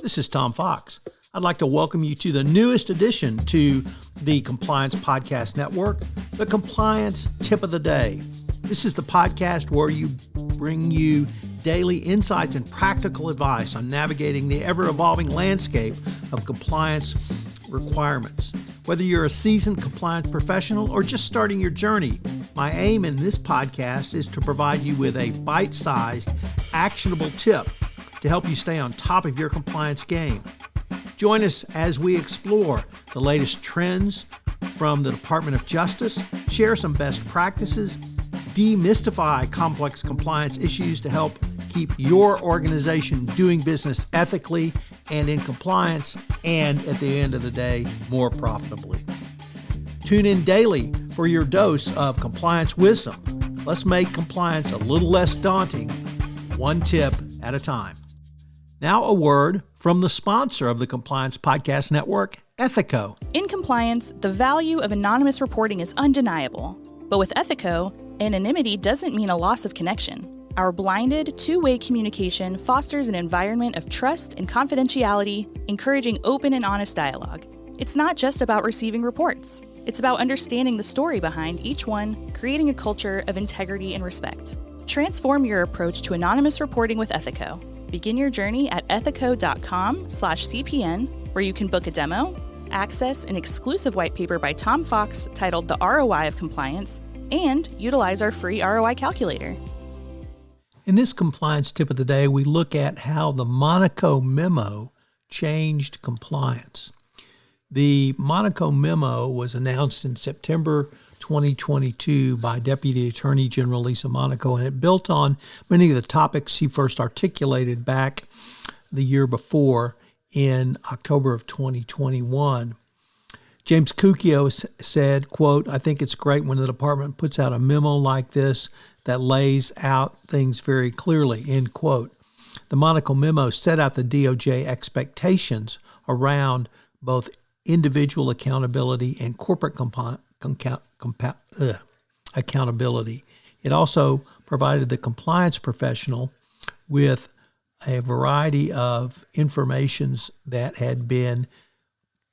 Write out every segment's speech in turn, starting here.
This is Tom Fox. I'd like to welcome you to the newest addition to the Compliance Podcast Network, the Compliance Tip of the Day. This is the podcast where you bring you daily insights and practical advice on navigating the ever-evolving landscape of compliance requirements. Whether you're a seasoned compliance professional or just starting your journey, my aim in this podcast is to provide you with a bite-sized, actionable tip to help you stay on top of your compliance game. Join us as we explore the latest trends from the Department of Justice, share some best practices, demystify complex compliance issues to help keep your organization doing business ethically and in compliance, and at the end of the day, more profitably. Tune in daily for your dose of compliance wisdom. Let's make compliance a little less daunting, one tip at a time. Now a word from the sponsor of the Compliance Podcast Network, Ethico. In compliance, the value of anonymous reporting is undeniable. But with Ethico, anonymity doesn't mean a loss of connection. Our blinded, two-way communication fosters an environment of trust and confidentiality, encouraging open and honest dialogue. It's not just about receiving reports. It's about understanding the story behind each one, creating a culture of integrity and respect. Transform your approach to anonymous reporting with Ethico. Begin your journey at ethico.com/CPN, where you can book a demo, access an exclusive white paper by Tom Fox titled The ROI of Compliance, and utilize our free ROI calculator. In this compliance tip of the day, we look at how the Monaco Memo changed compliance. The Monaco Memo was announced in September 2022 by Deputy Attorney General Lisa Monaco, and it built on many of the topics she first articulated back the year before in October of 2021. James Cucchio said, quote, "I think it's great when the department puts out a memo like this that lays out things very clearly," end quote. The Monaco Memo set out the DOJ expectations around both individual accountability and corporate accountability. It also provided the compliance professional with a variety of informations that had been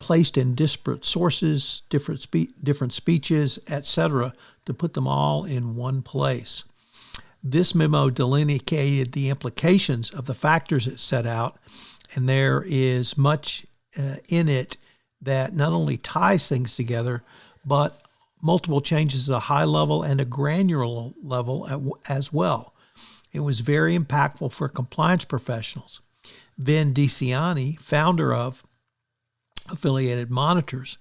placed in disparate sources, different speeches, etc., to put them all in one place. This memo delineated the implications of the factors it set out, and there is much in it that not only ties things together, but multiple changes at a high level and a granular level as well. It was very impactful for compliance professionals. Vin DiCiani, founder of Affiliated Monitors,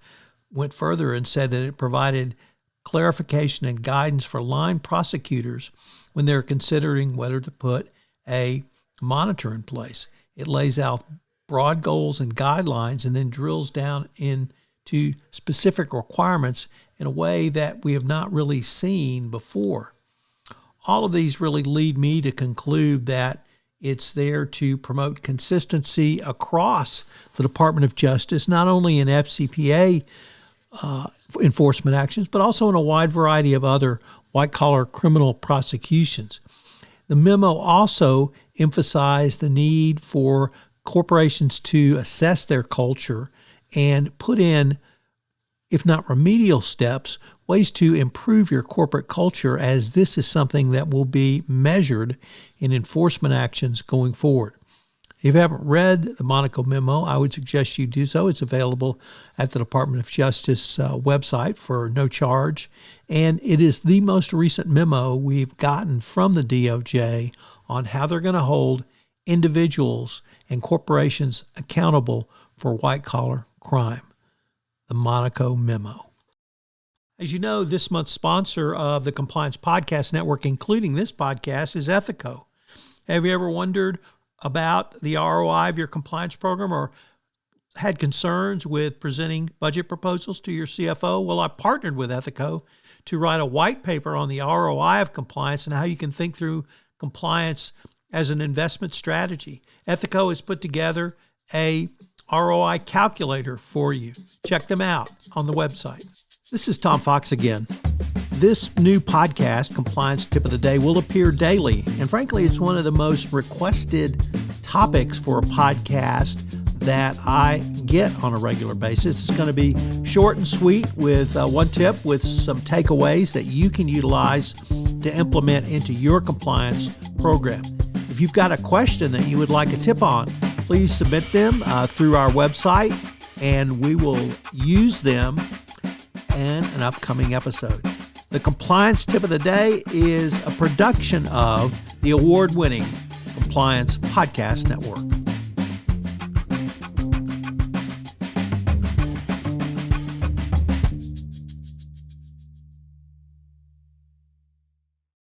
went further and said that it provided clarification and guidance for line prosecutors when they're considering whether to put a monitor in place. It lays out broad goals and guidelines and then drills down into specific requirements in a way that we have not really seen before. All of these really lead me to conclude that it's there to promote consistency across the Department of Justice, not only in FCPA enforcement actions, but also in a wide variety of other white-collar criminal prosecutions. The memo also emphasized the need for corporations to assess their culture and put in, if not remedial steps, ways to improve your corporate culture, as this is something that will be measured in enforcement actions going forward. If you haven't read the Monaco Memo, I would suggest you do so. It's available at the Department of Justice website for no charge, and it is the most recent memo we've gotten from the DOJ on how they're going to hold individuals and corporations accountable for white-collar crime. The Monaco Memo. As you know, this month's sponsor of the Compliance Podcast Network, including this podcast, is Ethico. Have you ever wondered about the ROI of your compliance program or had concerns with presenting budget proposals to your CFO? Well, I partnered with Ethico to write a white paper on the ROI of compliance and how you can think through compliance as an investment strategy. Ethico has put together a ROI calculator for you. Check them out on the website. This is Tom Fox again. This new podcast, Compliance Tip of the Day, will appear daily. And frankly, it's one of the most requested topics for a podcast that I get on a regular basis. It's going to be short and sweet with one tip with some takeaways that you can utilize to implement into your compliance program. If you've got a question that you would like a tip on, please submit them through our website, and we will use them in an upcoming episode. The compliance tip of the day is a production of the award-winning Compliance Podcast Network.